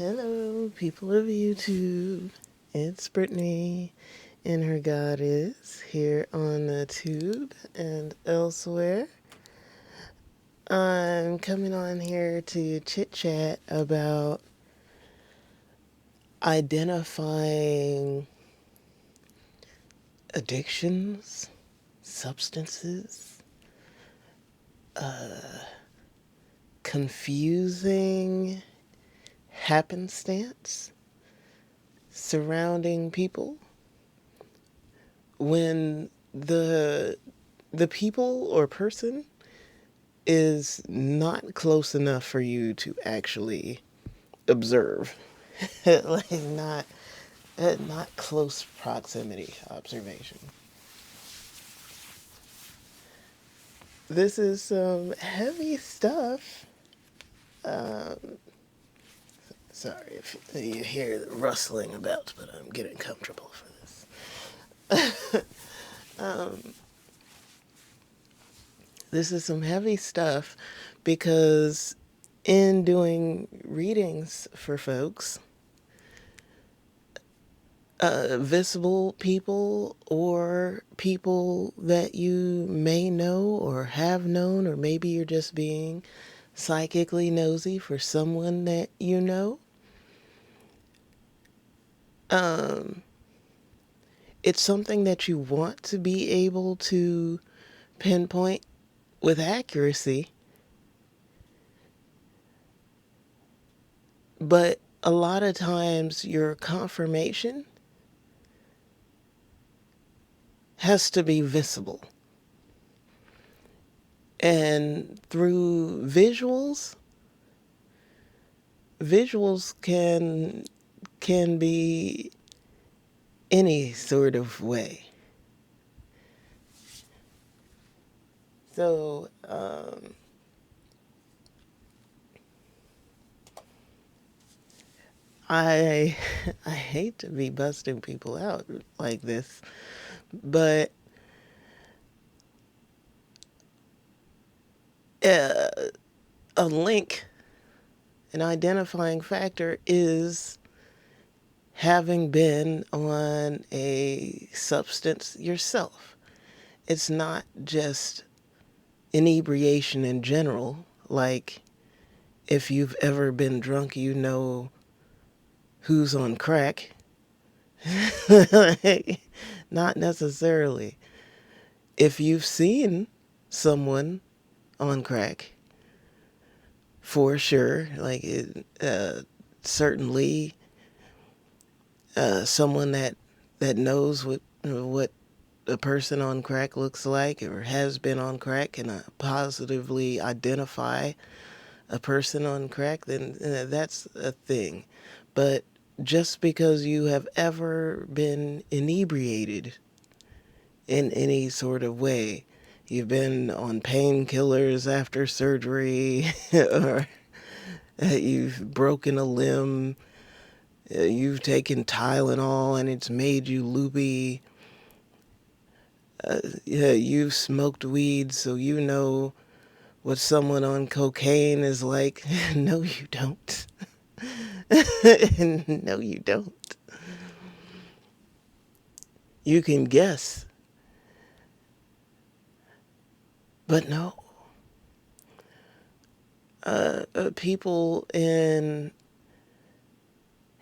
Hello, people of YouTube. It's Brittany and her goddess here on the tube and elsewhere. I'm coming on here to chit chat about identifying addictions, substances, confusing happenstance surrounding people when the people or person is not close enough for you to actually observe. Like not close proximity observation. This is some heavy stuff. Sorry if you hear the rustling about, but I'm getting comfortable for this. This is some heavy stuff because in doing readings for folks, visible people or people that you may know or have known, or maybe you're just being psychically nosy for someone that you know. It's something that you want to be able to pinpoint with accuracy, but a lot of times your confirmation has to be visible. And through visuals can be any sort of way. So, I I hate to be busting people out like this, but a link, an identifying factor is having been on a substance yourself. It's not just inebriation in general. Like, if you've ever been drunk, you know who's on crack. Not necessarily. If you've seen someone on crack, for sure, like certainly someone that knows what a person on crack looks like or has been on crack can positively identify a person on crack, then that's a thing. But just because you have ever been inebriated in any sort of way, you've been on painkillers after surgery, or you've broken a limb, you've taken Tylenol and it's made you loopy, yeah, you've smoked weed, so you know what someone on cocaine is like. No, you don't. No, you don't. You can guess, but no. People in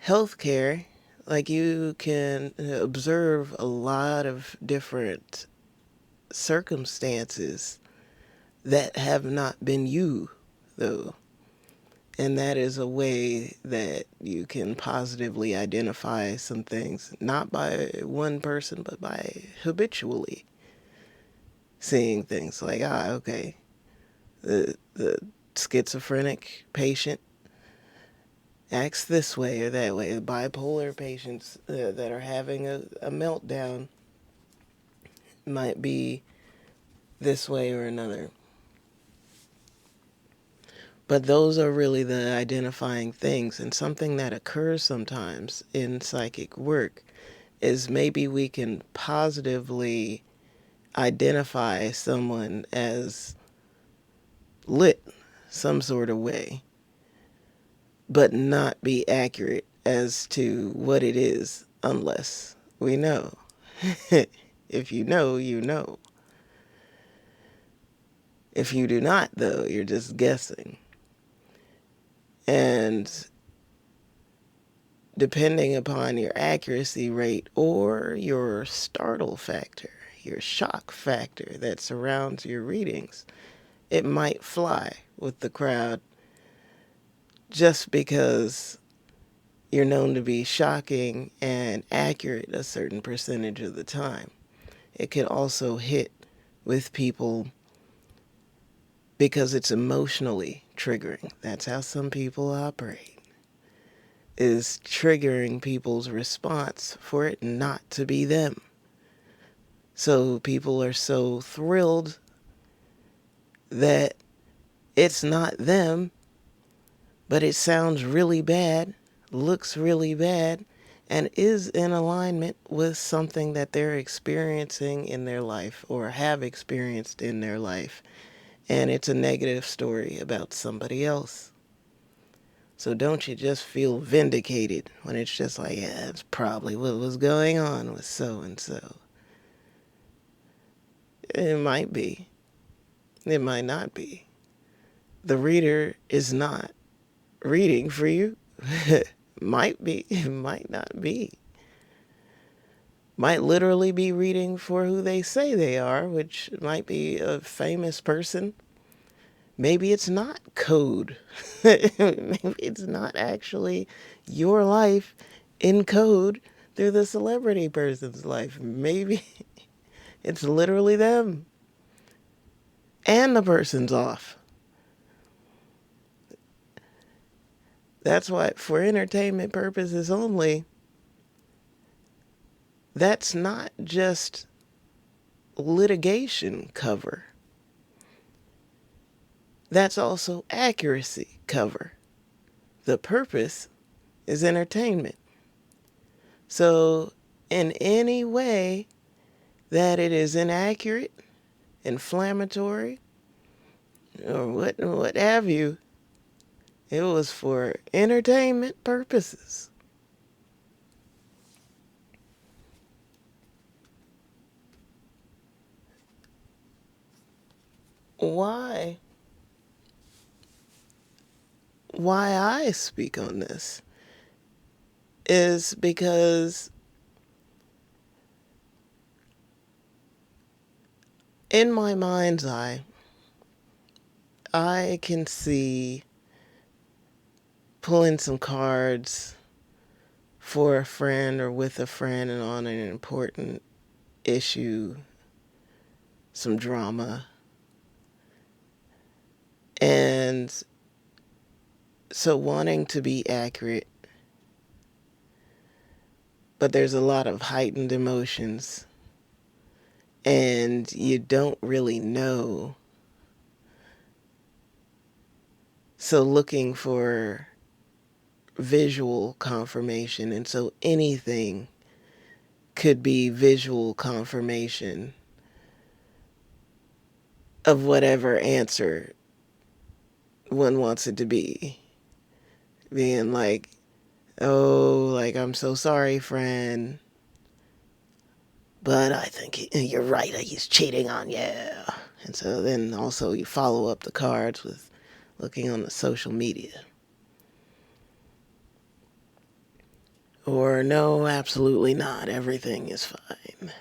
healthcare, like, you can observe a lot of different circumstances that have not been you, though. And that is a way that you can positively identify some things, not by one person, but by habitually seeing things like, okay, the schizophrenic patient acts this way or that way. The bipolar patients that are having a meltdown might be this way or another. But those are really the identifying things. And something that occurs sometimes in psychic work is maybe we can positively identify someone as lit some sort of way. but not be accurate as to what it is unless we know. If you know, you know. If you do not, though, you're just guessing. And depending upon your accuracy rate or your startle factor, your shock factor that surrounds your readings, it might fly with the crowd just because you're known to be shocking and accurate a certain percentage of the time. It could also hit with people because it's emotionally triggering. That's how some people operate, is triggering people's response for it not to be them. So people are so thrilled that it's not them, but it sounds really bad, looks really bad, and is in alignment with something that they're experiencing in their life or have experienced in their life. And it's a negative story about somebody else. So don't you just feel vindicated when it's just like, yeah, that's probably what was going on with so-and-so. It might be. It might not be. The reader is not reading for you. Might be. It might not be. Might literally be reading for who they say they are, which might be a famous person. Maybe it's not code. Maybe it's not actually your life in code through the celebrity person's life. Maybe it's literally them. And the person's off. That's why, for entertainment purposes only, that's not just litigation cover. That's also accuracy cover. The purpose is entertainment. So, in any way that it is inaccurate, inflammatory, or what have you, it was for entertainment purposes. Why I speak on this is because in my mind's eye, I can see pulling some cards for a friend or with a friend and on an important issue, some drama. And so wanting to be accurate, but there's a lot of heightened emotions and you don't really know. So looking for visual confirmation, and so anything could be visual confirmation of whatever answer one wants it to be. Being like, oh, like, I'm so sorry, friend, but I think you're right, he's cheating on you. And so then also you follow up the cards with looking on the social media. Or no, absolutely not, everything is fine.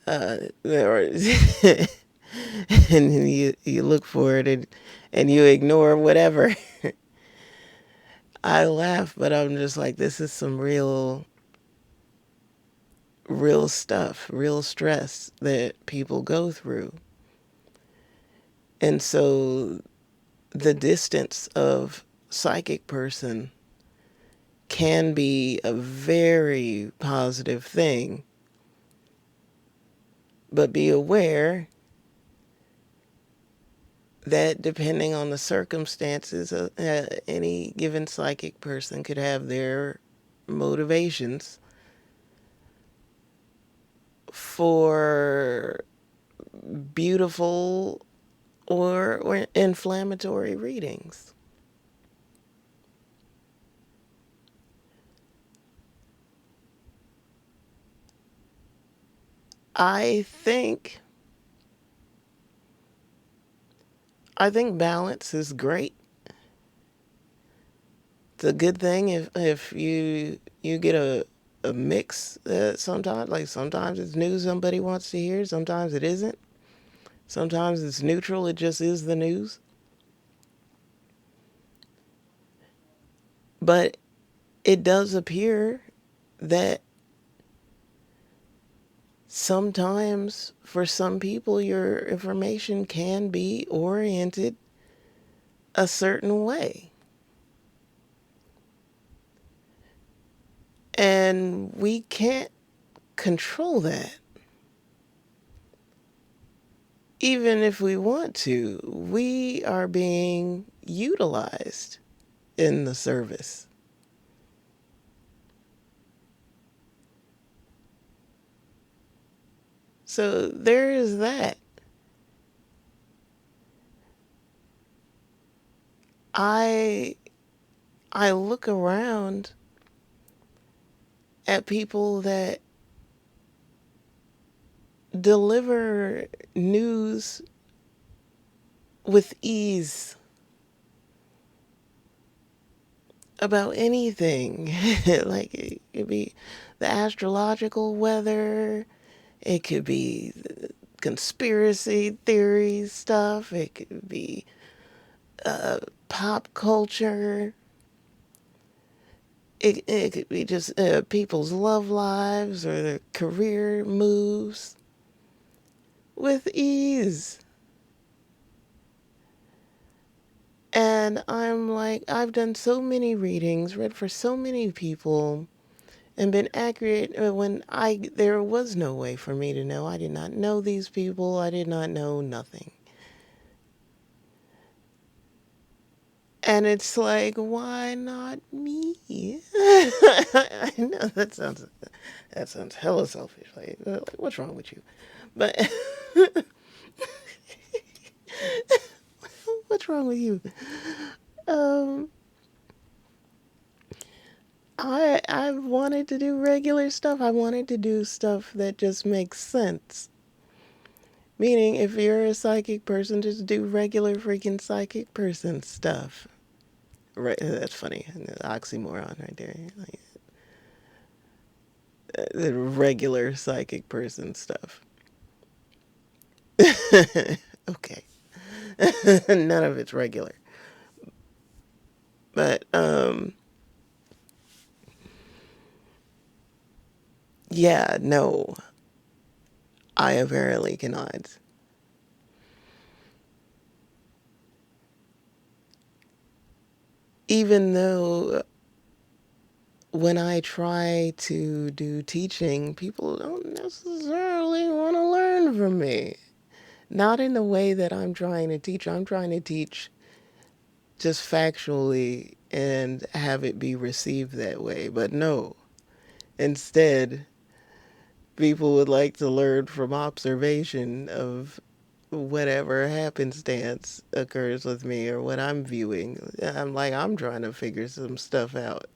Or and you look for it and you ignore whatever. I laugh, but I'm just like, this is some real stuff, real stress that people go through. And so the distance of psychic person can be a very positive thing, but be aware that depending on the circumstances, any given psychic person could have their motivations for beautiful or inflammatory readings. I think I think balance is great. It's a good thing if you get a mix. Sometimes, like sometimes it's news somebody wants to hear. Sometimes it isn't. Sometimes it's neutral. It just is the news. But it does appear that sometimes for some people your information can be oriented a certain way. And we can't control that. Even if we want to, we are being utilized in the service. So there is that. I I look around at people that deliver news with ease about anything. Like it could be the astrological weather, it could be conspiracy theory stuff, it could be pop culture, it could be just people's love lives or their career moves with ease. And I'm like, I've done so many readings, read for so many people, and been accurate when there was no way for me to know. I did not know these people. I did not know nothing. And it's like, why not me? I know that sounds hella selfish. Like what's wrong with you? But what's wrong with you? Um, I wanted to do regular stuff. I wanted to do stuff that just makes sense. Meaning, if you're a psychic person, just do regular freaking psychic person stuff. Right? That's funny. Oxymoron right there. Like, the regular psychic person stuff. Okay. None of it's regular. But yeah, no. I apparently cannot. Even though when I try to do teaching, people don't necessarily want to learn from me. Not in the way that I'm trying to teach. I'm trying to teach just factually and have it be received that way. But no, instead, people would like to learn from observation of whatever happenstance occurs with me or what I'm viewing. I'm like, I'm trying to figure some stuff out.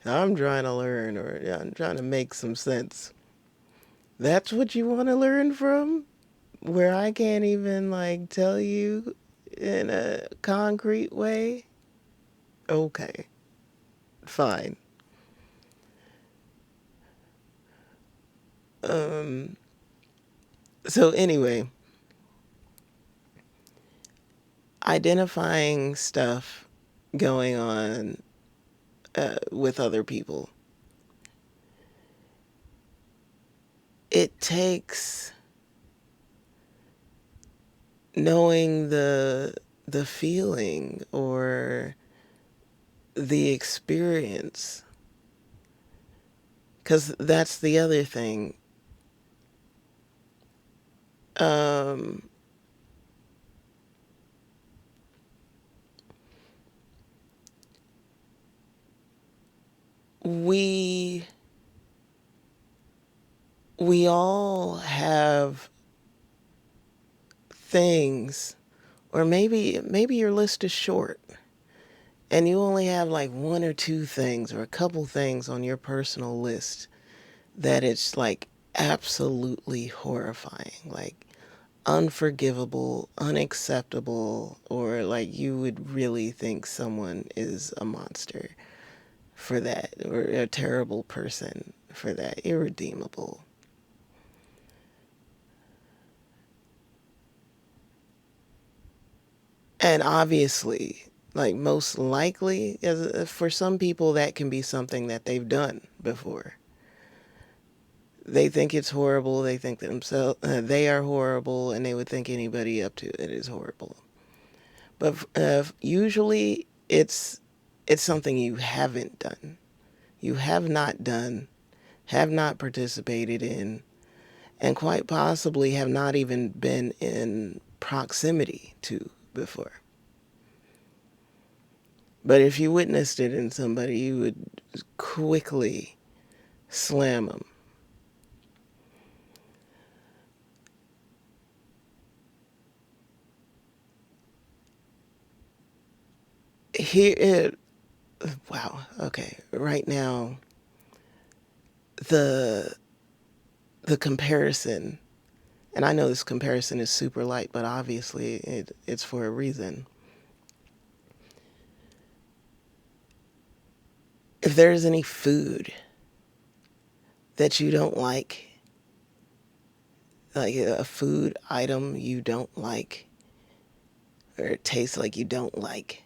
I'm trying to learn or I'm trying to make some sense. That's what you want to learn from? Where I can't even like tell you in a concrete way? Okay, fine. Um, so anyway, identifying stuff going on with other people. It takes knowing the feeling or the experience, because that's the other thing. Um, we we all have things, or maybe your list is short and you only have like one or two things or a couple things on your personal list that it's like absolutely horrifying, like unforgivable, unacceptable, or like you would really think someone is a monster for that, or a terrible person for that, irredeemable. And obviously, like most likely, for some people, that can be something that they've done before. They think it's horrible. They think that themselves they are horrible, and they would think anybody up to it is horrible. But usually, it's something you haven't done. You have not done, have not participated in, and quite possibly have not even been in proximity to before. But if you witnessed it in somebody, you would quickly slam them. Here, wow. Okay, right now, the the comparison, and I know this comparison is super light, but obviously it's for a reason. If there's any food that you don't like a food item you don't like, or it tastes like you don't like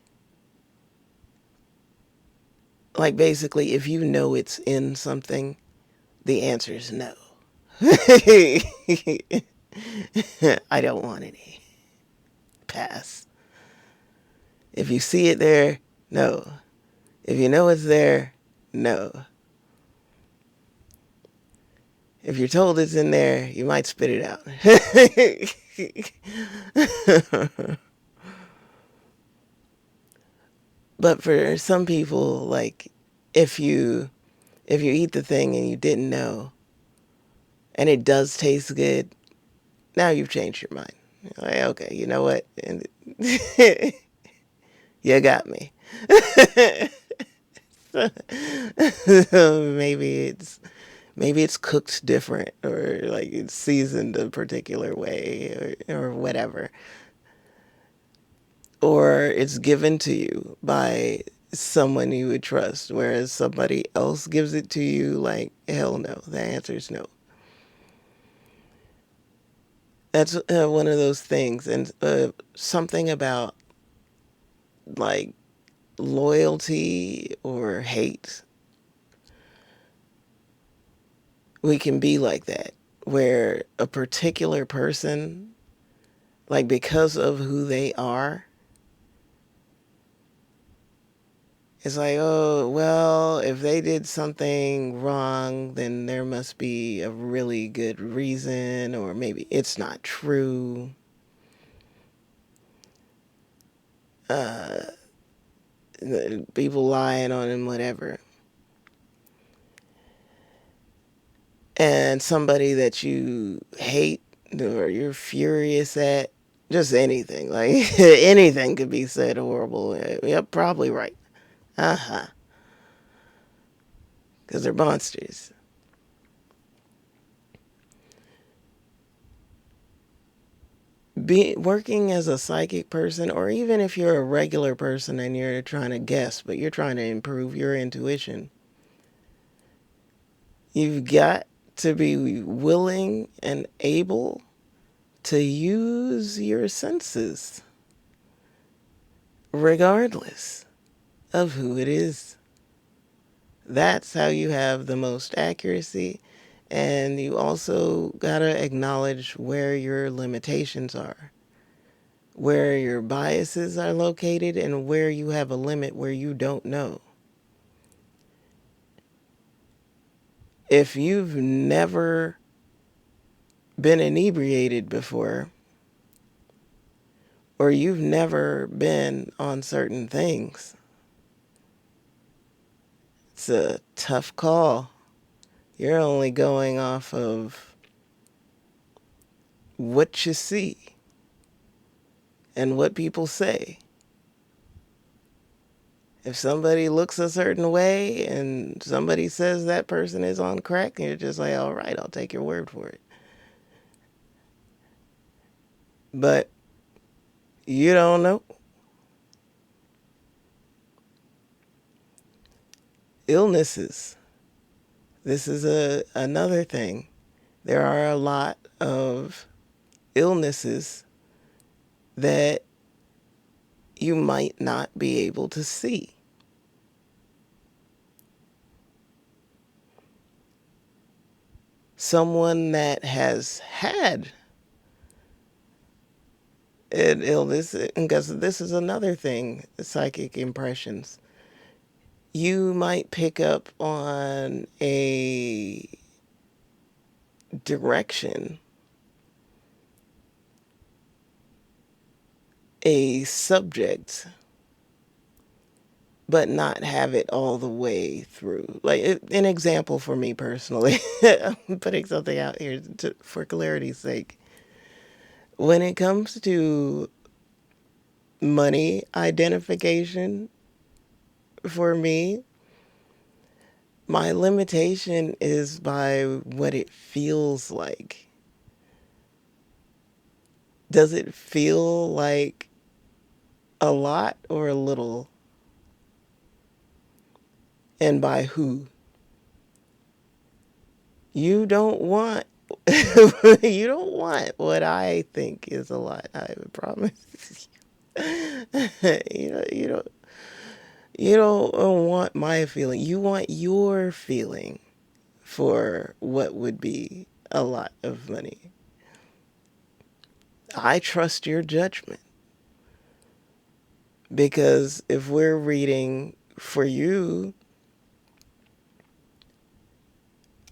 basically, if you know it's in something, the answer is no. I don't want any. Pass. If you see it there, no. If you know it's there, no. If you're told it's in there, you might spit it out. But for some people, like if you if you eat the thing and you didn't know and it does taste good, now you've changed your mind. You're like, okay, you know what? And you got me. Maybe it's cooked different, or like it's seasoned a particular way, or whatever, or it's given to you by someone you would trust, whereas somebody else gives it to you. Like, hell no. The answer is no. That's one of those things. And something about like loyalty or hate, we can be like that, where a particular person, like because of who they are, it's like, oh, well, if they did something wrong, then there must be a really good reason, or maybe it's not true. Uh, People lying on him, whatever. And somebody that you hate or you're furious at, just anything, like anything could be said horrible. Yep, probably right. Uh huh. Because they're monsters. Working as a psychic person, or even if you're a regular person and you're trying to guess, but you're trying to improve your intuition, you've got to be willing and able to use your senses, regardless of who it is. That's how you have the most accuracy. And you also got to acknowledge where your limitations are, where your biases are located, and where you have a limit where you don't know. If you've never been inebriated before, or you've never been on certain things, it's a tough call. You're only going off of what you see and what people say. If somebody looks a certain way and somebody says that person is on crack, and you're just like, all right, I'll take your word for it. But you don't know. Illnesses. This is another thing. There are a lot of illnesses that you might not be able to see. Someone that has had an illness, because this is another thing, psychic impressions. You might pick up on a direction, a subject, but not have it all the way through. Like an example for me personally, I'm putting something out here for clarity's sake. When it comes to money identification, for me, my limitation is by what it feels like. Does it feel like a lot or a little? And by who? You don't want you don't want what I think is a lot. I promise you. You don't want my feeling. You want your feeling for what would be a lot of money. I trust your judgment, because if we're reading for you,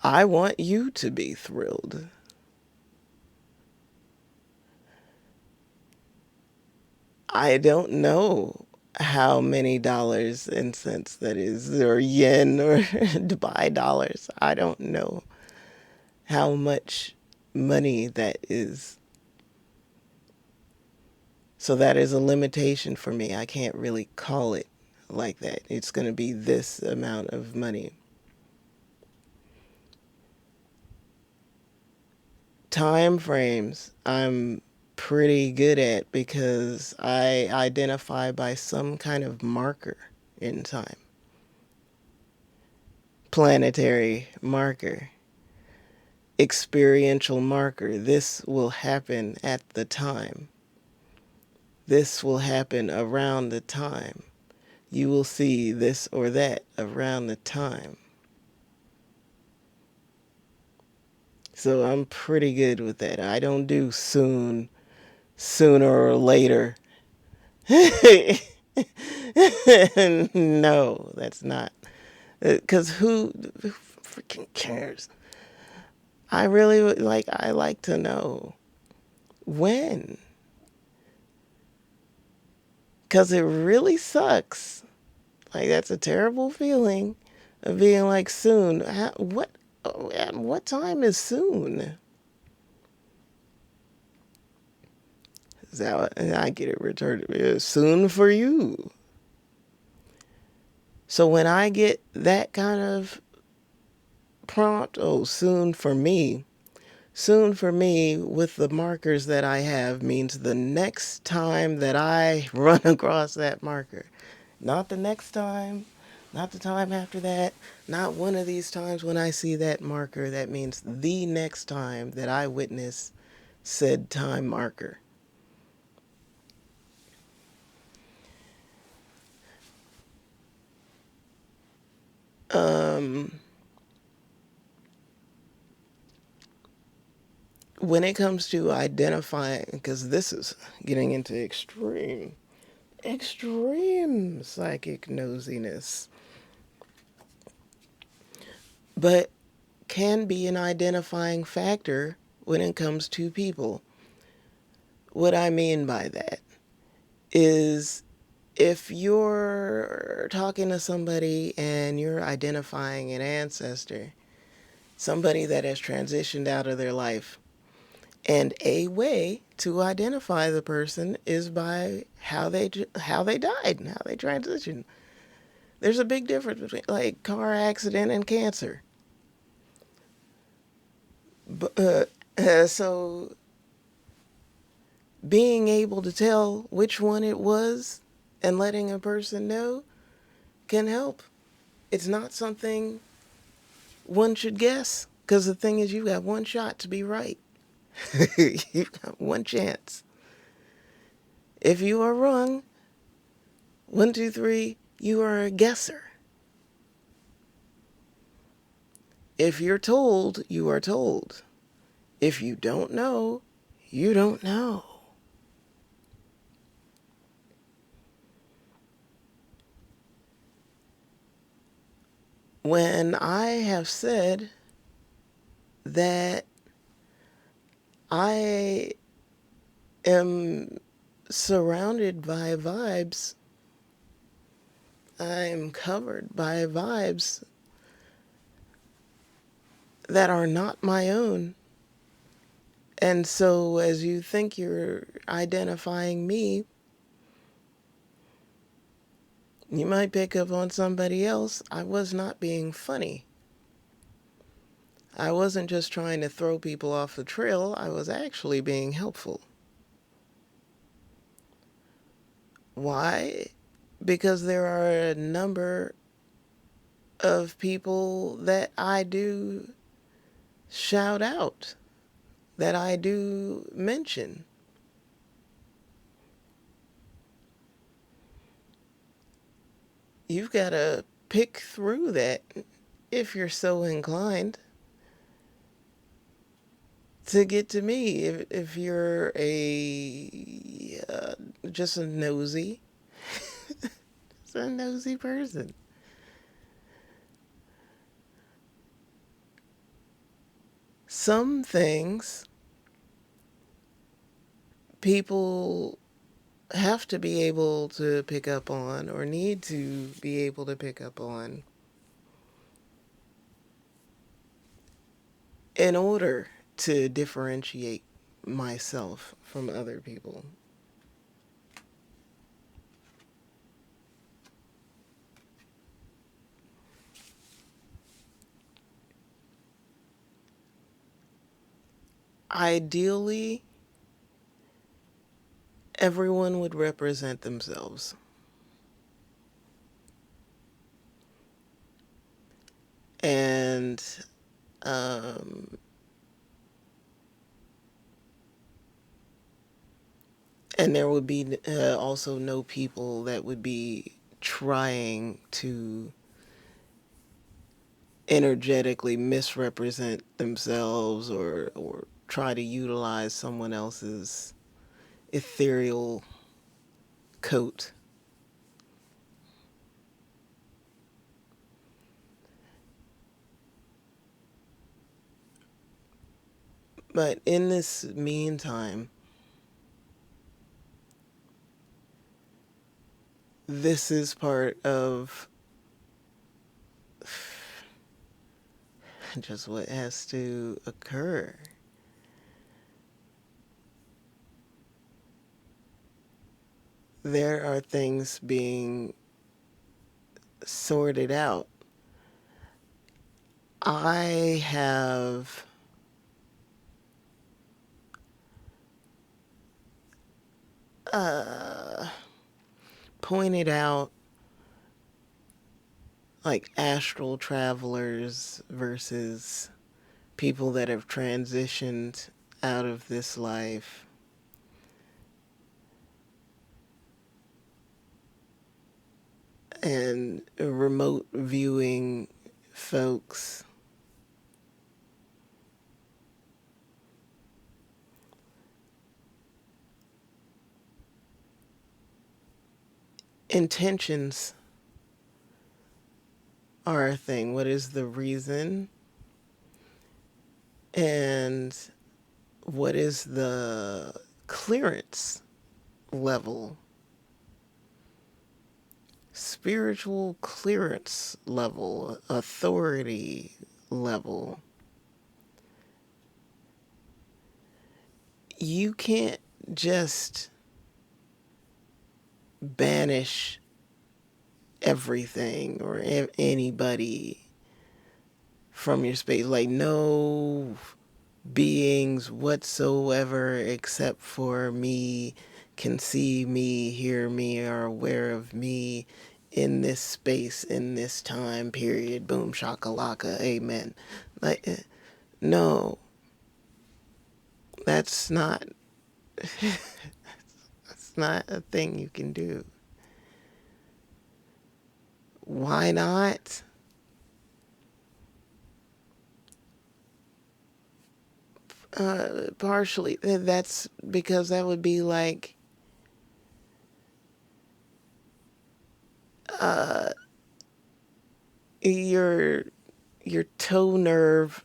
I want you to be thrilled. I don't know how many dollars and cents that is, or yen, or Dubai dollars. I don't know how much money that is. So that is a limitation for me. I can't really call it like that. It's going to be this amount of money. Time frames, I'm pretty good at, because I identify by some kind of marker in time. Planetary marker, experiential marker. This will happen at the time. This will happen around the time. You will see this or that around the time. So I'm pretty good with that. I don't do soon, sooner or later. No, that's not. Because who freaking cares? I really I like to know when. Because it really sucks. Like, that's a terrible feeling of being like, soon. What time is soon? So I get it returned. Soon for you. So when I get that kind of prompt, oh, soon for me with the markers that I have means the next time that I run across that marker. Not the next time, not the time after that, not one of these times when I see that marker. That means the next time that I witness said time marker. When it comes to identifying, because this is getting into extreme psychic nosiness, but can be an identifying factor when it comes to people. What I mean by that is, if you're talking to somebody and you're identifying an ancestor, somebody that has transitioned out of their life, and a way to identify the person is by how they died and how they transitioned. There's a big difference between like car accident and cancer. But, so being able to tell which one it was and letting a person know can help. It's not something one should guess because the thing is, you've got one shot to be right. You've got one chance. If you are wrong, 1, 2, 3, you are a guesser. If you're told, you are told. If you don't know, you don't know. When I have said that I am surrounded by vibes, I'm covered by vibes that are not my own. And so, as you think you're identifying me, you might pick up on somebody else. I was not being funny. I wasn't just trying to throw people off the trail. I was actually being helpful. Why? Because there are a number of people that I do shout out, that I do mention. You've got to pick through that if you're so inclined to get to me. If you're just a nosy, just a nosy person. Some things people have to be able to pick up on or need to be able to pick up on in order to differentiate myself from other people. Ideally, everyone would represent themselves. And um, and there would be also no people that would be trying to energetically misrepresent themselves or try to utilize someone else's ethereal coat. But in this meantime, this is part of just what has to occur. There are things being sorted out. I have uh, pointed out like astral travelers versus people that have transitioned out of this life. And remote viewing folks. Intentions are a thing. What is the reason? And what is the clearance level? Spiritual clearance level, authority level. You can't just banish everything or anybody from your space. Like, no beings whatsoever except for me can see me, hear me, are aware of me in this space, in this time period. Boom, shakalaka, amen. Like, no, that's not, that's not a thing you can do. Why not? Partially. That's because that would be like, your your toe nerve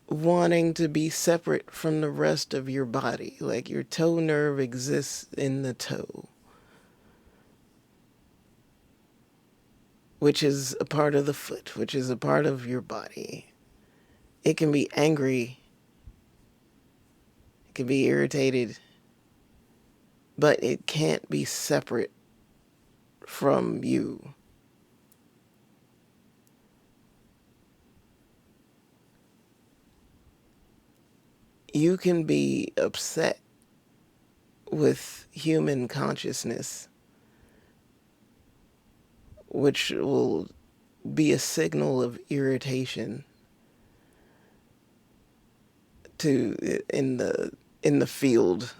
wanting to be separate from the rest of your body. Like, your toe nerve exists in the toe, which is a part of the foot, which is a part of your body. It can be angry, it can be irritated, but it can't be separate from you. You can be upset with human consciousness, which will be a signal of irritation to in the field.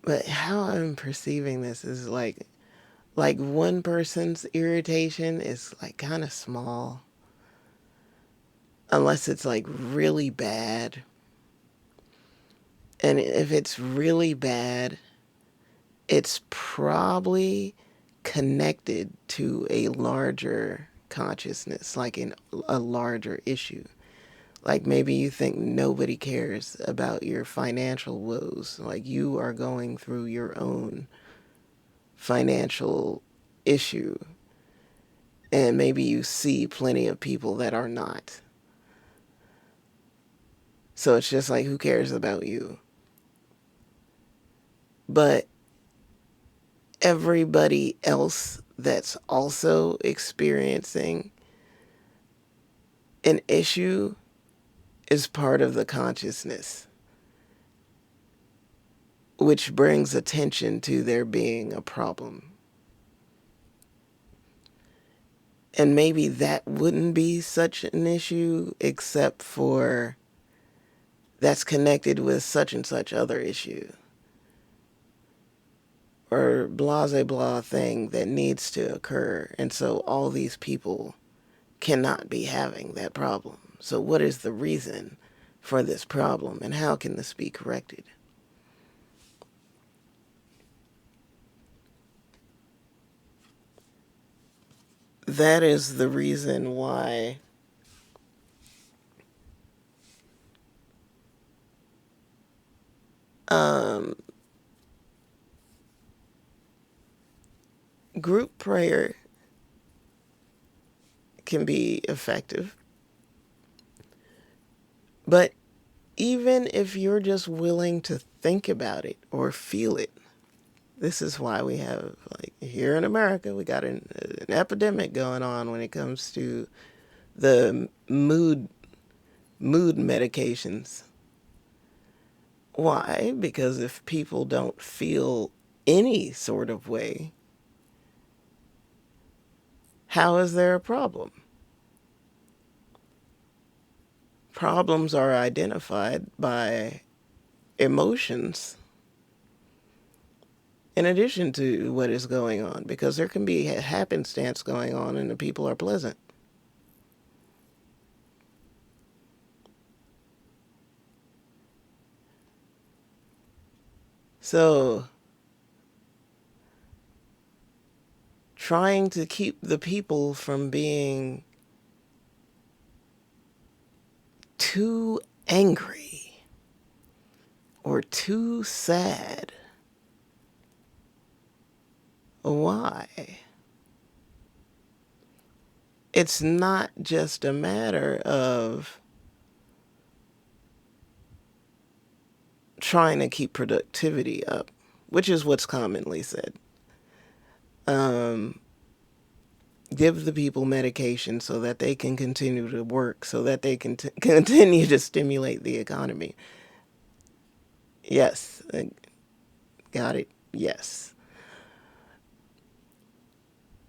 But how I'm perceiving this is like one person's irritation is like kind of small, unless it's like really bad. And if it's really bad, it's probably connected to a larger consciousness, like a larger issue. Like, maybe you think nobody cares about your financial woes. Like, you are going through your own financial issue. And maybe you see plenty of people that are not. So it's just like, who cares about you? But everybody else that's also experiencing an issue is part of the consciousness, which brings attention to there being a problem. And maybe that wouldn't be such an issue, except for that's connected with such and such other issue, or blase blah thing that needs to occur. And so all these people cannot be having that problem. So what is the reason for this problem, and how can this be corrected? That is the reason why group prayer can be effective. But even if you're just willing to think about it or feel it, this is why we have, like, here in America, we got an epidemic going on when it comes to the mood medications. Why? Because if people don't feel any sort of way, how is there a problem? Problems are identified by emotions in addition to what is going on, because there can be a happenstance going on and the people are pleasant. So, trying to keep the people from being too angry or too sad. Why? It's not just a matter of trying to keep productivity up, which is what's commonly said. Give the people medication so that they can continue to work, so that they can continue to stimulate the economy. Yes, got it. Yes.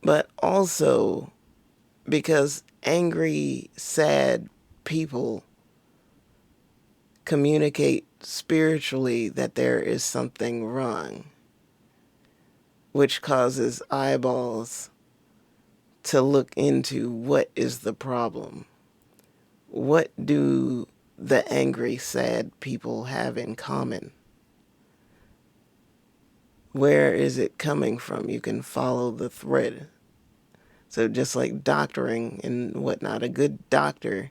But also because angry, sad people communicate spiritually that there is something wrong, which causes eyeballs to look into what is the problem. What do the angry, sad people have in common? Where is it coming from? You can follow the thread. So just like doctoring and whatnot, a good doctor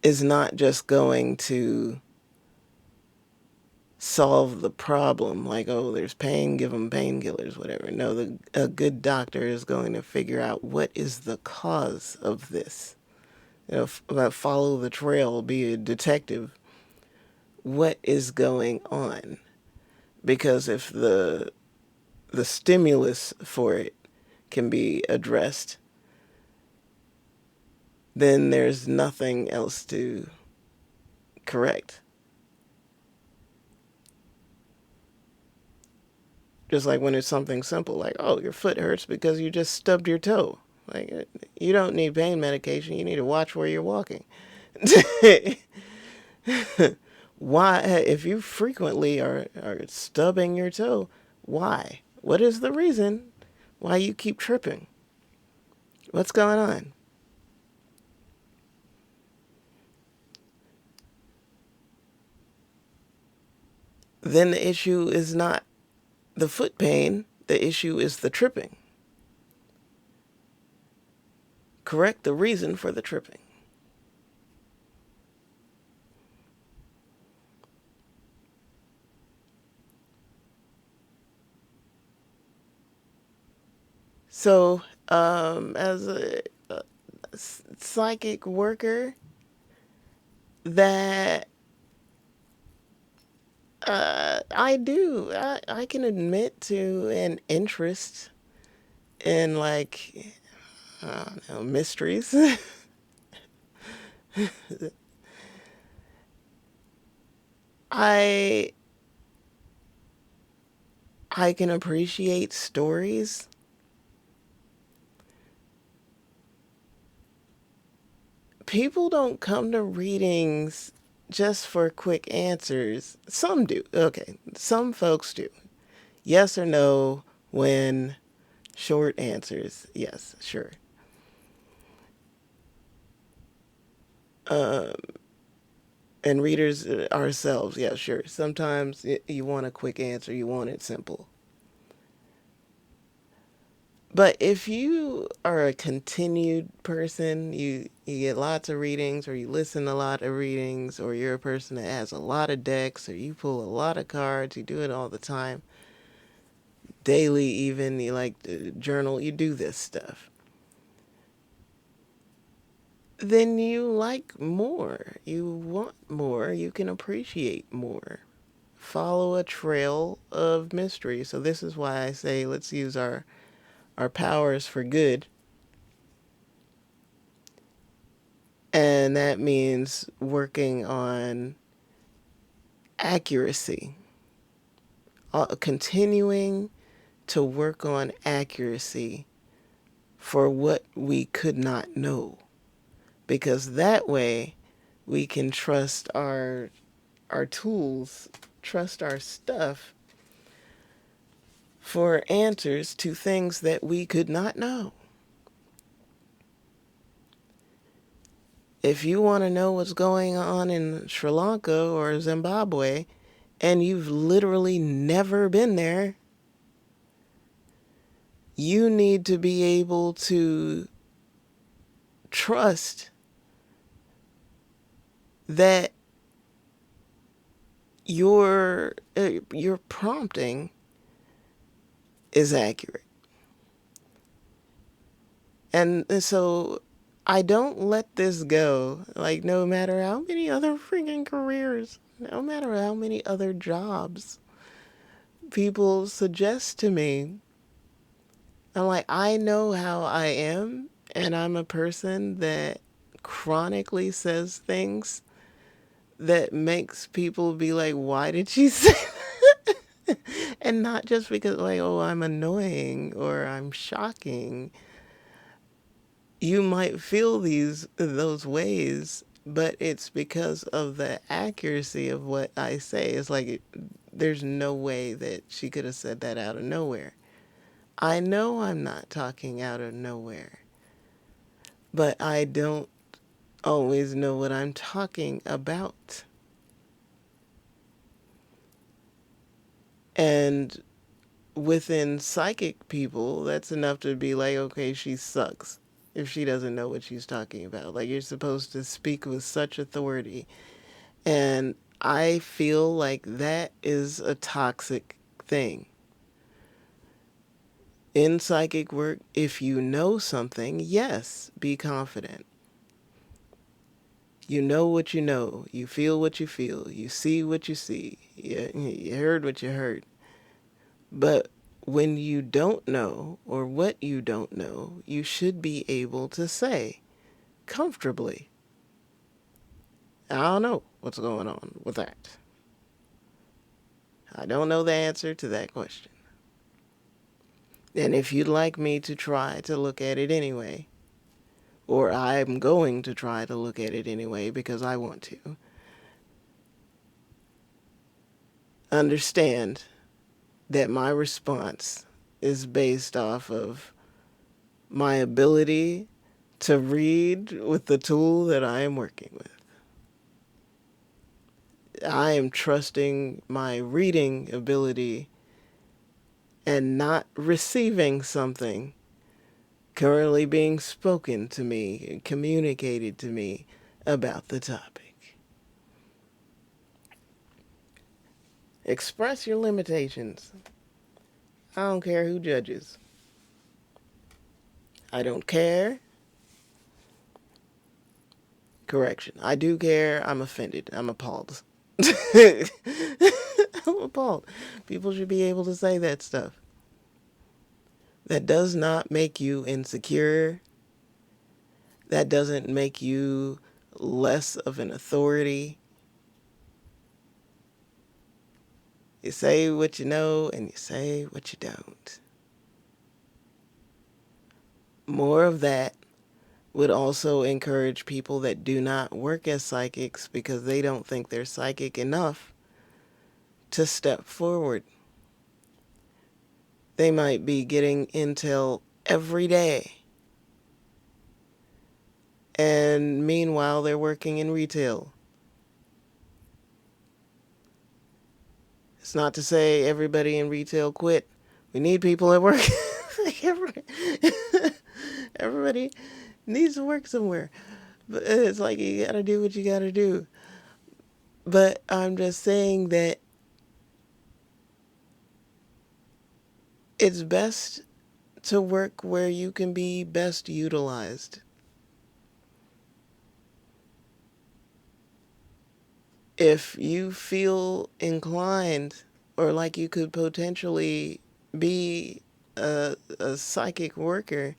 is not just going to solve the problem, like, oh, there's pain, give them painkillers, whatever. No, a good doctor is going to figure out what is the cause of this. Follow the trail, be a detective. What is going on? Because if the stimulus for it can be addressed, then there's nothing else to correct. Just like when it's something simple, like, oh, your foot hurts because you just stubbed your toe. Like, you don't need pain medication. You need to watch where you're walking. Why, if you frequently are stubbing your toe, why? What is the reason why you keep tripping? What's going on? Then the issue is not the foot pain, the issue is the tripping. Correct the reason for the tripping. So, as a psychic worker, that I can admit to an interest in, like, I don't know, mysteries. I I can appreciate stories. People don't come to readings just for quick answers. Some do. Okay, some folks do. Yes or no, when short answers. Yes, sure. Um, and readers ourselves, yeah, sure. Sometimes you want a quick answer, you want it simple. But if you are a continued person, you get lots of readings, or you listen to a lot of readings, or you're a person that has a lot of decks, or you pull a lot of cards, you do it all the time, daily even, you like to journal, you do this stuff, then you like more, you want more, you can appreciate more. Follow a trail of mystery. So this is why I say let's use our powers for good. And that means working on accuracy, continuing to work on accuracy for what we could not know. Because that way we can trust our tools, trust our stuff for answers to things that we could not know. If you want to know what's going on in Sri Lanka or Zimbabwe, and you've literally never been there, you need to be able to trust that your prompting is accurate. And so I don't let this go. Like, no matter how many other freaking careers, no matter how many other jobs people suggest to me, I'm like, I know how I am, and I'm a person that chronically says things that makes people be like, why did she say that? And not just because, like, oh, I'm annoying or I'm shocking. You might feel those ways, but it's because of the accuracy of what I say. It's like there's no way that she could have said that out of nowhere. I know I'm not talking out of nowhere, but I don't always know what I'm talking about. And within psychic people, that's enough to be like, okay, she sucks if she doesn't know what she's talking about. Like, you're supposed to speak with such authority. And I feel like that is a toxic thing. In psychic work, if you know something, yes, be confident. You know what you know. You feel what you feel. You see what you see. You heard what you heard. But when you don't know or what you don't know, you should be able to say comfortably, I don't know what's going on with that. I don't know the answer to that question. And if you'd like me to try to look at it anyway, or I'm going to try to look at it anyway because I want to, understand that my response is based off of my ability to read with the tool that I am working with. I am trusting my reading ability and not receiving something currently being spoken to me and communicated to me about the topic. Express your limitations. I don't care who judges. I don't care. Correction. I do care. I'm offended. I'm appalled. I'm appalled. People should be able to say that stuff. That does not make you insecure. That doesn't make you less of an authority. You say what you know and you say what you don't. More of that would also encourage people that do not work as psychics because they don't think they're psychic enough to step forward. They might be getting intel every day. And meanwhile, they're working in retail. It's not to say everybody in retail quit. We need people at work. Everybody needs to work somewhere. But it's like you gotta do what you gotta do. But I'm just saying that it's best to work where you can be best utilized. If you feel inclined or like you could potentially be a psychic worker,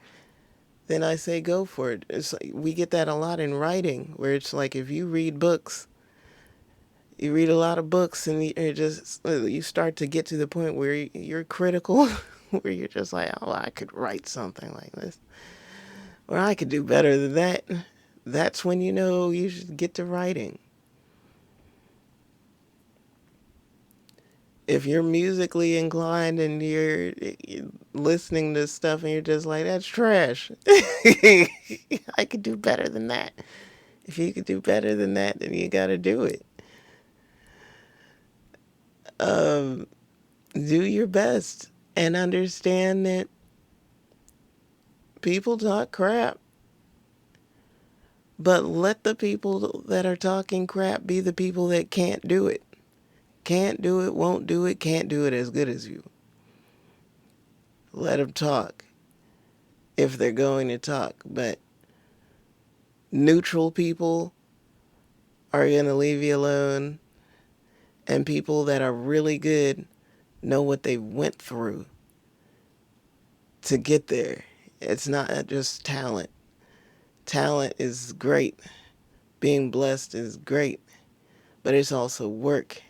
then I say go for it. It's like, we get that a lot in writing, where it's like if you read books, you read a lot of books, and you start to get to the point where you're critical, where you're just like, oh, I could write something like this, or I could do better than that. That's when you know you should get to writing. If you're musically inclined and you're listening to stuff and you're just like, that's trash, I could do better than that. If you could do better than that, then you got to do it. Um, do your best and understand that people talk crap, but let the people that are talking crap be the people that can't do it. Can't do it, won't do it, can't do it as good as you. Let them talk if they're going to talk, but Neutral people are going to leave you alone, and people that are really good know what they went through to get there. It's not just talent. Talent is great. Being blessed is great, but it's also work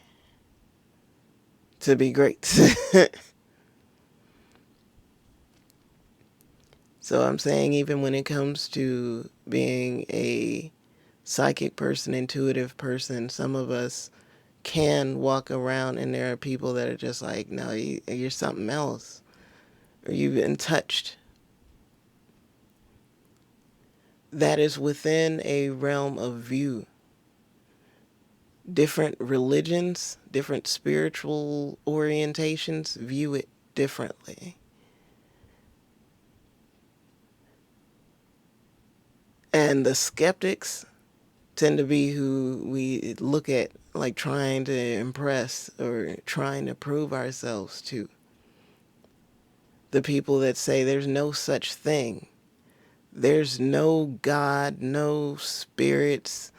to be great. So I'm saying even when it comes to being a psychic person, intuitive person, some of us can walk around and there are people that are just like, no, you're something else, or you've been touched. That is within a realm of view. Different religions, different spiritual orientations view it differently. And the skeptics tend to be who we look at like trying to impress or trying to prove ourselves to. The people that say there's no such thing. There's no God, no spirits,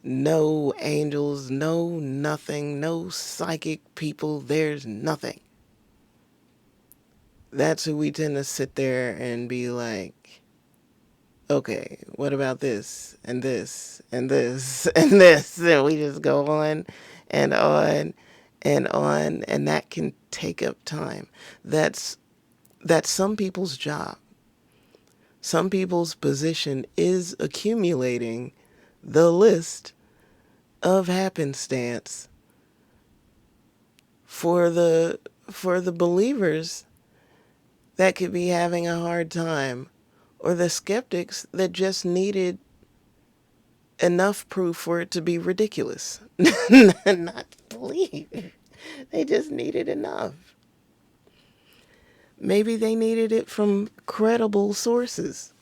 no angels, no nothing, no psychic people. There's nothing. That's who we tend to sit there and be like, okay, what about this and this and this and this? And we just go on and on and on, and that can take up time. That's some people's job. Some people's position is accumulating the list of happenstance for the believers that could be having a hard time, or the skeptics that just needed enough proof for it to be ridiculous. Not to believe. They just needed enough. Maybe they needed it from credible sources.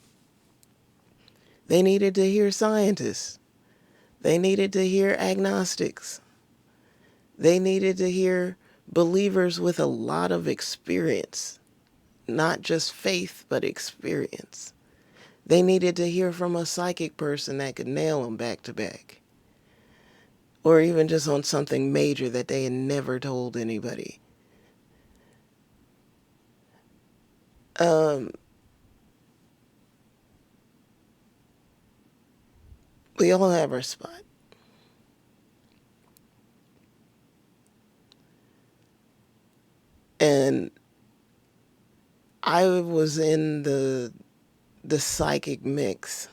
They needed to hear scientists. They needed to hear agnostics. They needed to hear believers with a lot of experience, not just faith, but experience. They needed to hear from a psychic person that could nail them back to back, or even just on something major that they had never told anybody. We all have our spot. And I was in the psychic mix,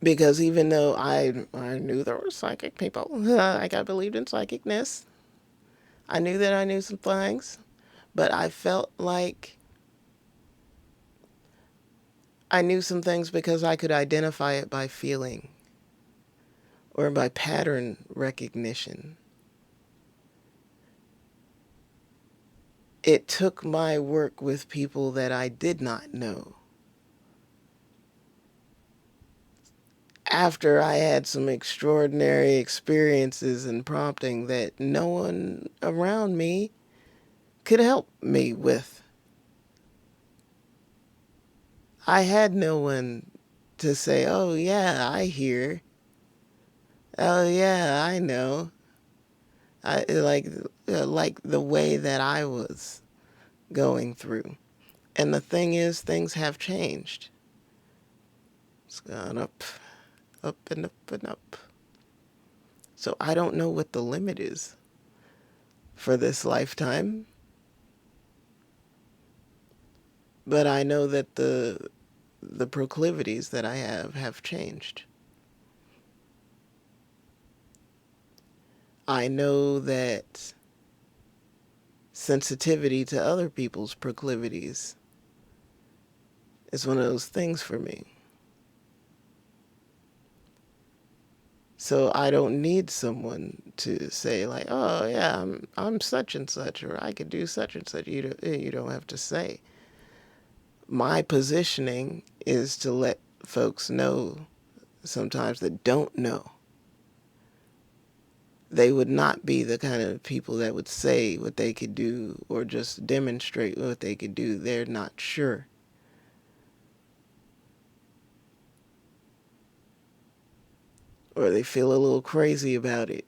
because even though I knew there were psychic people, like I believed in psychicness, I knew that I knew some things, but I felt like I knew some things because I could identify it by feeling or by pattern recognition. It took my work with people that I did not know, after I had some extraordinary experiences and prompting that no one around me could help me with. I had no one to say, oh yeah, I hear. Oh yeah, I know. I like the way that I was going through. And the thing is, things have changed. It's gone up, up and up and up. So I don't know what the limit is for this lifetime, but I know that the proclivities that I have changed. I know that sensitivity to other people's proclivities is one of those things for me. So I don't need someone to say like, oh yeah, I'm such and such, or I could do such and such. You don't have to say. My positioning is to let folks know sometimes that don't know. They would not be the kind of people that would say what they could do or just demonstrate what they could do. They're not sure. or they feel a little crazy about it,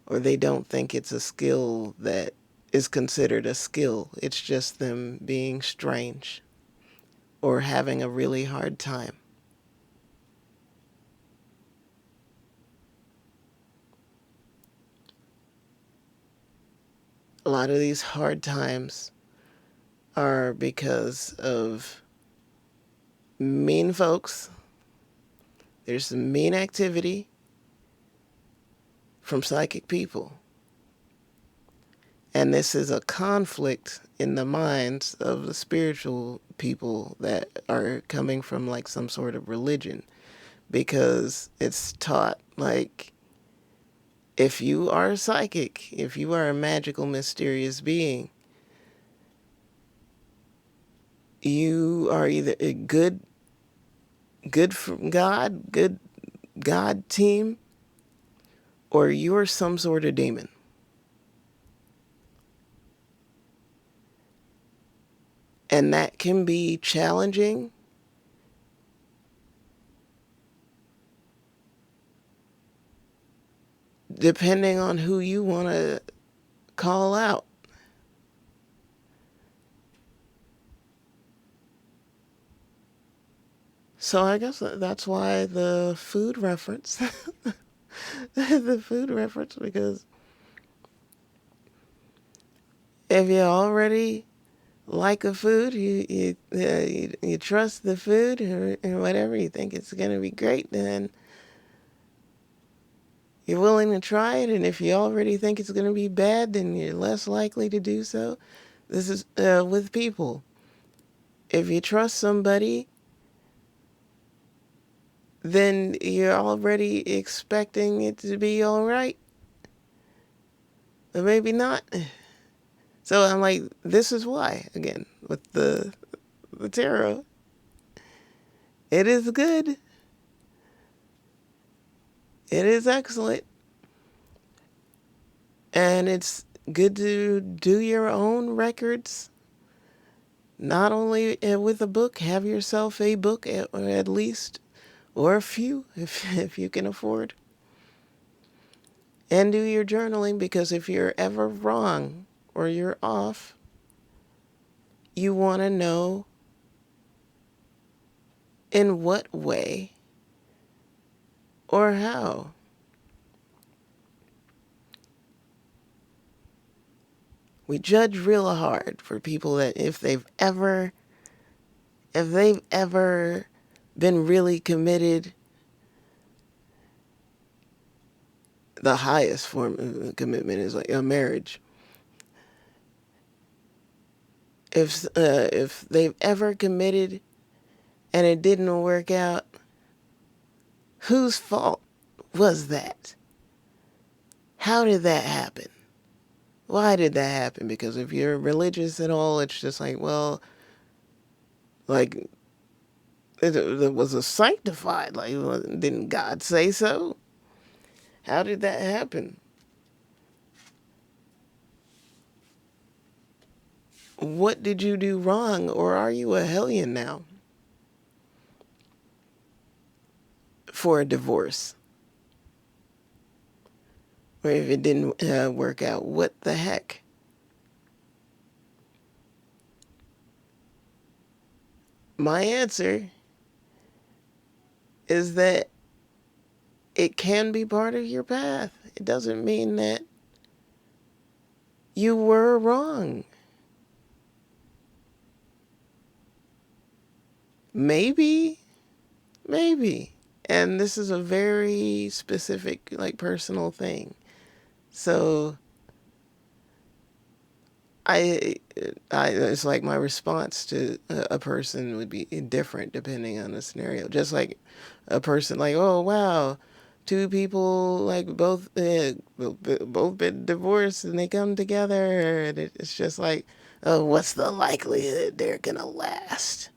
or they don't think it's a skill that is considered a skill. It's just them being strange or having a really hard time. A lot of these hard times are because of mean folks. There's some mean activity from psychic people. And this is a conflict in the minds of the spiritual people that are coming from like some sort of religion, because it's taught like, if you are psychic, if you are a magical, mysterious being, you are either a good from God, good God team, or you're some sort of demon. And that can be challenging. Depending on who you want to call out. So I guess that's why the food reference, the food reference, because if you already like a food, you trust the food or whatever, you think it's going to be great, then you're willing to try it. And if you already think it's going to be bad, then you're less likely to do so. This is with people. If you trust somebody, then you're already expecting it to be all right. But maybe not. So I'm like, this is why, again, with the tarot. It is good. It is excellent. And it's good to do your own records. Not only with a book, have yourself a book at least, or a few if you can afford. And do your journaling, because if you're ever wrong or you're off, you want to know in what way or how. We judge real hard for people that if they've ever been really committed, the highest form of commitment is like a marriage. If they've ever committed and it didn't work out, whose fault was that? How did that happen? Why did that happen? Because if you're religious at all, it's just like, well, like, it was a sanctified. Like, didn't God say so? How did that happen? What did you do wrong, or are you a hellion now for a divorce? Or if it didn't work out, what the heck? My answer is that it can be part of your path. It doesn't mean that you were wrong. Maybe. And this is a very specific, like, personal thing. So it's like my response to a person would be different depending on the scenario. Just like a person like, oh wow, two people like both been divorced and they come together, and it's just like, oh, what's the likelihood they're gonna last?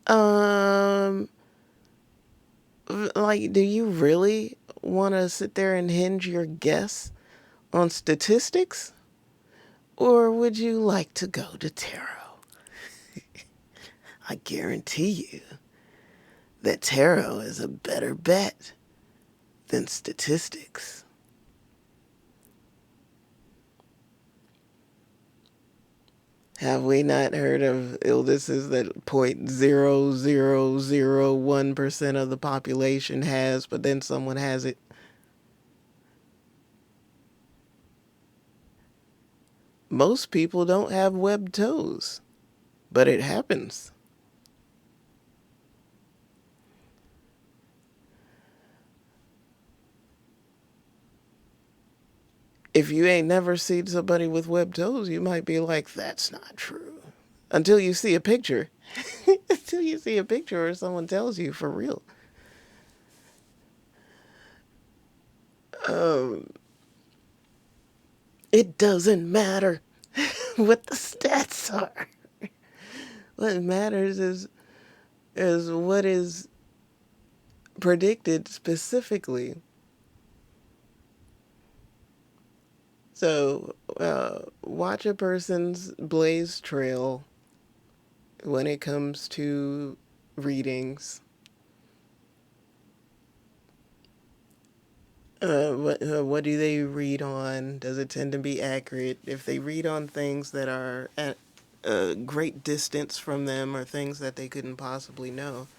Um, like, do you really want to sit there and hinge your guess on statistics? Or would you like to go to tarot? I guarantee you that tarot is a better bet than statistics. Have we not heard of illnesses that 0.0001% of the population has, but then someone has it? Most people don't have webbed toes, but it happens. If you ain't never seen somebody with webbed toes, you might be like, that's not true. Until you see a picture. Until you see a picture or someone tells you for real. Um, it doesn't matter what the stats are. What matters is what is predicted specifically. So, watch a person's blaze trail when it comes to readings. What do they read on? Does it tend to be accurate? If they read on things that are at a great distance from them or things that they couldn't possibly know,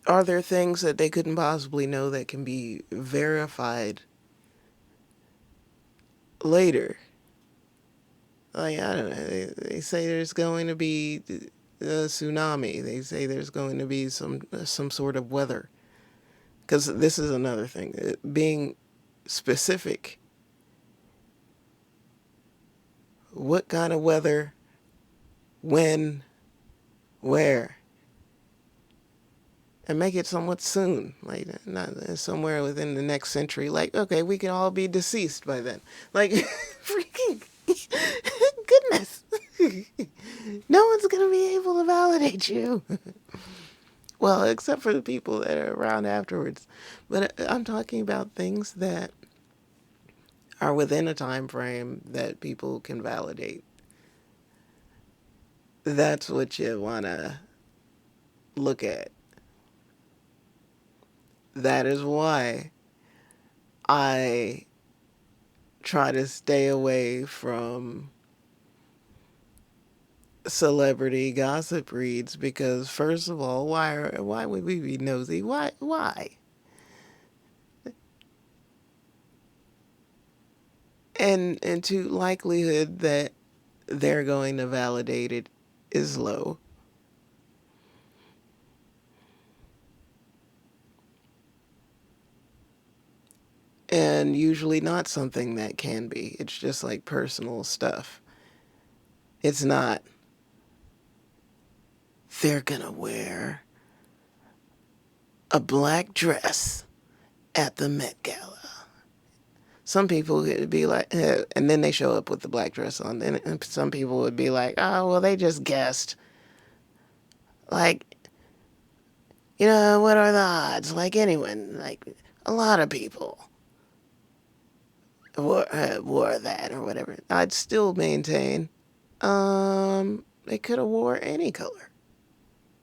are there things that they couldn't possibly know that can be verified later? Like, I don't know. They say there's going to be a tsunami. They say there's going to be some sort of weather. Because this is another thing. Being specific. What kind of weather? When? Where? And make it somewhat soon. Like, not somewhere within the next century. Like, okay, we can all be deceased by then. Like, freaking goodness. No one's going to be able to validate you. Well, except for the people that are around afterwards. But I'm talking about things that are within a time frame that people can validate. That's what you want to look at. That is why I try to stay away from celebrity gossip reads because, first of all, why would we be nosy? Why? And to likelihood that they're going to validate it is low. And usually not something that can be. It's just like personal stuff. It's not, they're gonna wear a black dress at the Met Gala. Some people would be like, and then they show up with the black dress on. And some people would be like, oh, well, they just guessed. Like, what are the odds? Like anyone, like a lot of people wore that or whatever. I'd still maintain, they could have wore any color.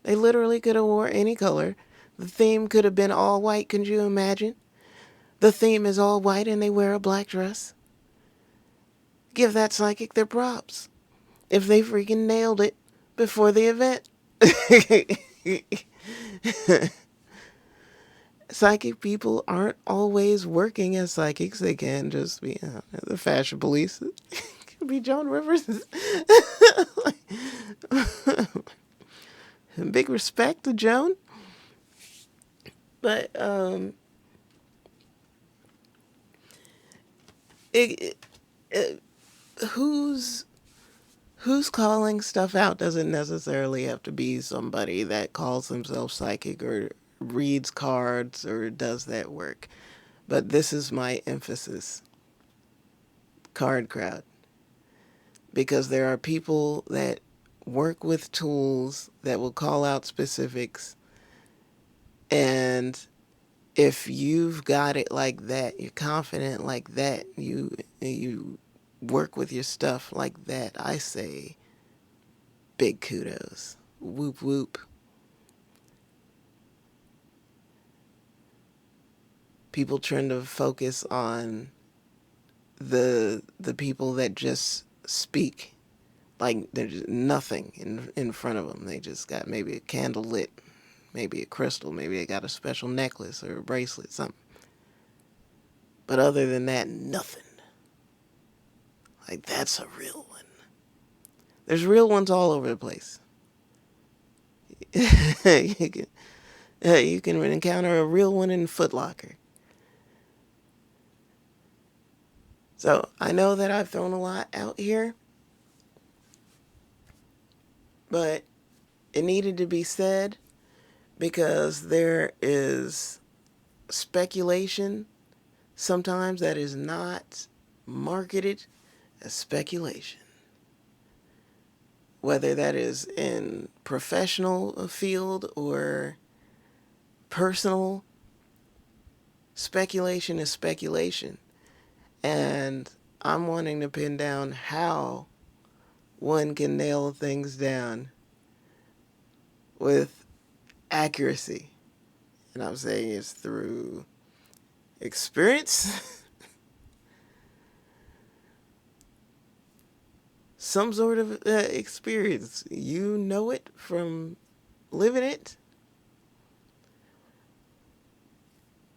They literally could have wore any color. The theme could have been all white. Could you imagine? The theme is all white and they wear a black dress. Give that psychic their props. If they freaking nailed it before the event. Psychic people aren't always working as psychics. They can just be the fashion police. Could be Joan Rivers. Big respect to Joan. But who's calling stuff out doesn't necessarily have to be somebody that calls themselves psychic or reads cards or does that work. But this is my emphasis. Card crowd. Because there are people that work with tools that will call out specifics. And if you've got it like that, you're confident like that, you work with your stuff like that, I say big kudos. whoop whoop. People tend to focus on the people that just speak like there's nothing in front of them. They just got maybe a candle lit, maybe a crystal, maybe they got a special necklace or a bracelet, something. But other than that, nothing. Like, that's a real one. There's real ones all over the place. You can encounter a real one in Foot Locker. So I know that I've thrown a lot out here, but it needed to be said because there is speculation sometimes that is not marketed as speculation. Whether that is in professional field or personal, speculation is speculation. And I'm wanting to pin down how one can nail things down with accuracy. And I'm saying it's through experience, some sort of experience. You know it from living it,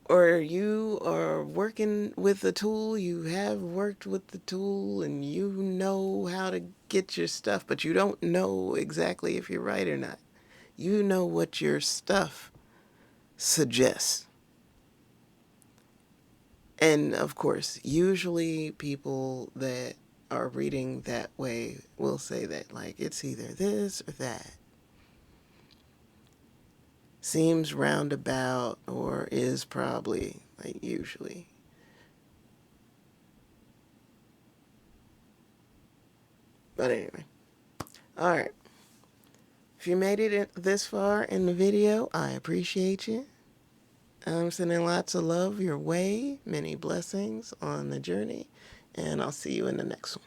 or you are working with a tool, you have worked with the tool, and you know how to get your stuff, but you don't know exactly if you're right or not. You know what your stuff suggests. And of course, usually people that are reading that way will say that, like, it's either this or that. Seems roundabout or is probably, like, usually. But anyway. Alright. If you made it this far in the video, I appreciate you. I'm sending lots of love your way. Many blessings on the journey. And I'll see you in the next one.